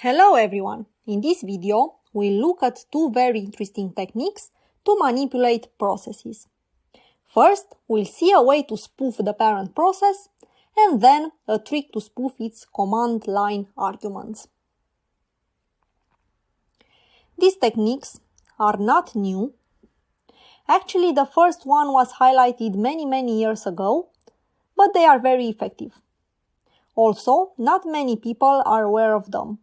Hello everyone! In this video, we'll look at two very interesting techniques to manipulate processes. First, we'll see a way to spoof the parent process, and then a trick to spoof its command line arguments. These techniques are not new. Actually, the first one was highlighted many years ago, but they are very effective. Also, not many people are aware of them.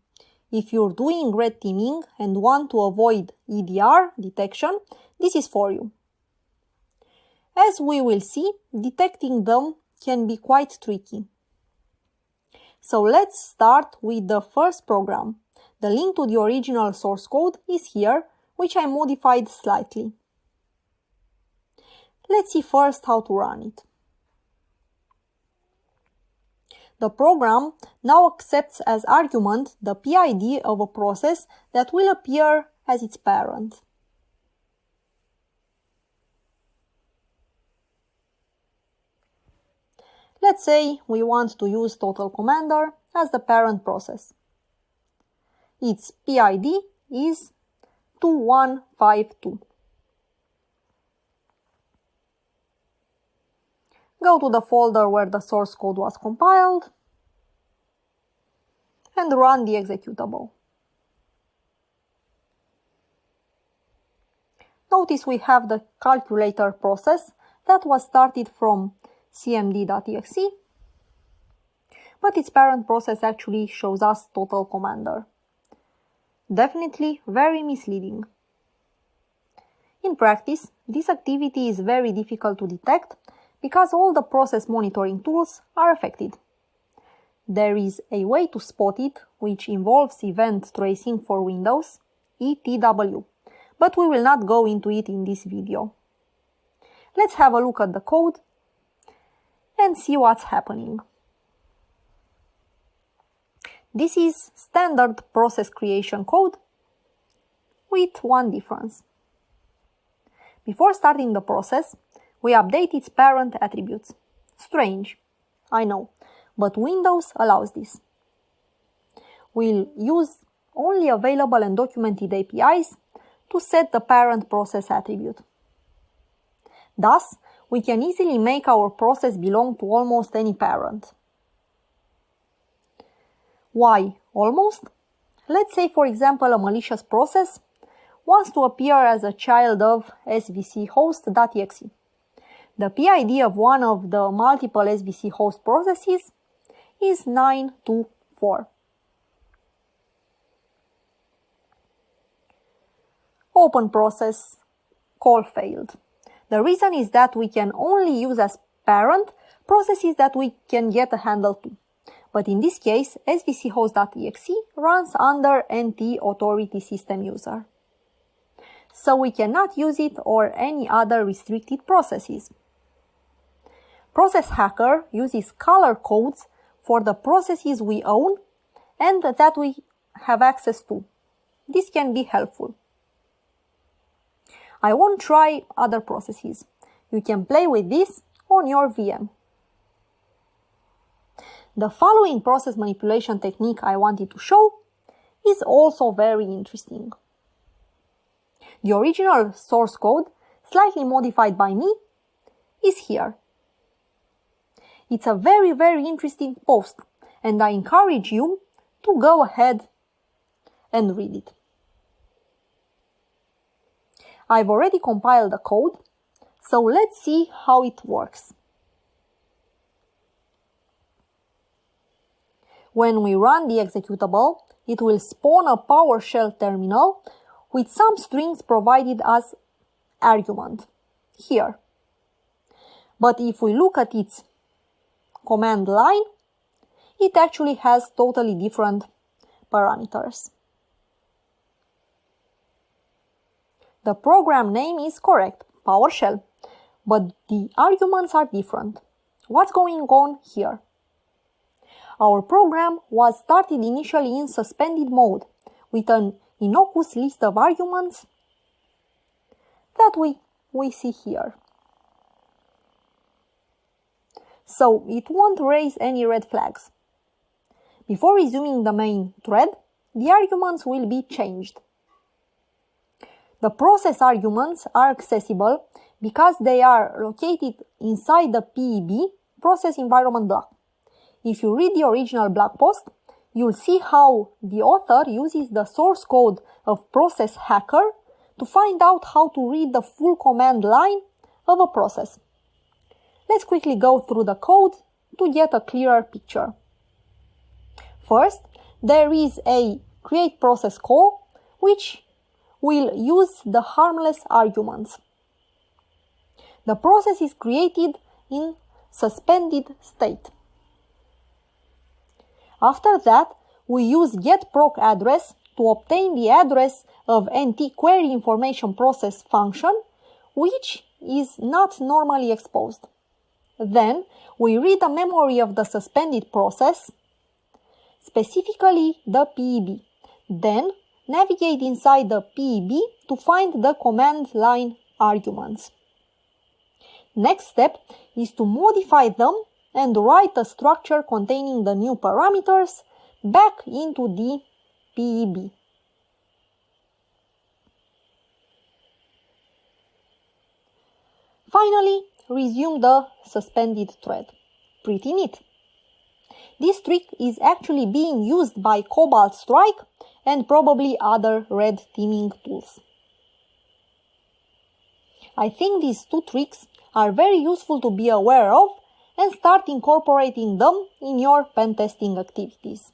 If you're doing red teaming and want to avoid EDR detection, this is for you. As we will see, detecting them can be quite tricky. So let's start with the first program. The link to the original source code is here, which I modified slightly. Let's see first how to run it. The program now accepts as argument the PID of a process that will appear as its parent. Let's say we want to use Total Commander as the parent process. Its PID is 2152. Go to the folder where the source code was compiled and run the executable. Notice we have the calculator process that was started from cmd.exe, but its parent process actually shows us Total Commander. Definitely very misleading. In practice, this activity is very difficult to detect because all the process monitoring tools are affected. There is a way to spot it, which involves event tracing for Windows, ETW, but we will not go into it in this video. Let's have a look at the code and see what's happening. This is standard process creation code with one difference. Before starting the process, we update its parent attributes. Strange, I know, but Windows allows this. We'll use only available and documented APIs to set the parent process attribute. Thus, we can easily make our process belong to almost any parent. Why almost? Let's say, for example, a malicious process wants to appear as a child of svchost.exe. The PID of one of the multiple SVC host processes is 924. Open process, call failed. The reason is that we can only use as parent processes that we can get a handle to. But in this case, svchost.exe runs under NT authority system user. So we cannot use it or any other restricted processes. Process Hacker uses color codes for the processes we own and that we have access to. This can be helpful. I won't try other processes. You can play with this on your VM. The following process manipulation technique I wanted to show is also very interesting. The original source code, slightly modified by me, is here. It's a very interesting post, and I encourage you to go ahead and read it. I've already compiled the code, so let's see how it works. When we run the executable, it will spawn a PowerShell terminal with some strings provided as argument, here. But if we look at its command line, it actually has totally different parameters. The program name is correct, PowerShell, but the arguments are different. What's going on here? Our program was started initially in suspended mode with an innocuous list of arguments that we see here. So it won't raise any red flags. Before resuming the main thread, the arguments will be changed. The process arguments are accessible because they are located inside the PEB process environment block. If you read the original blog post, you'll see how the author uses the source code of Process Hacker to find out how to read the full command line of a process. Let's quickly go through the code to get a clearer picture. First, there is a create process call, which will use the harmless arguments. The process is created in suspended state. After that, we use getProcAddress to obtain the address of NT_queryInformationProcess function, which is not normally exposed. Then, we read the memory of the suspended process, specifically the PEB. Then, navigate inside the PEB to find the command line arguments. Next step is to modify them and write a structure containing the new parameters back into the PEB. Finally, resume the suspended thread. Pretty neat. This trick is actually being used by Cobalt Strike and probably other red teaming tools. I think these two tricks are very useful to be aware of and start incorporating them in your pen testing activities.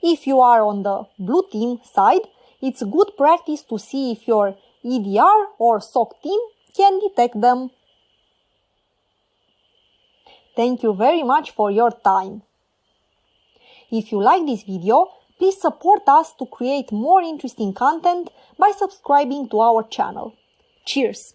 If you are on the blue team side, it's good practice to see if your EDR or SOC team can detect them. Thank you very much for your time. If you like this video, please support us to create more interesting content by subscribing to our channel. Cheers!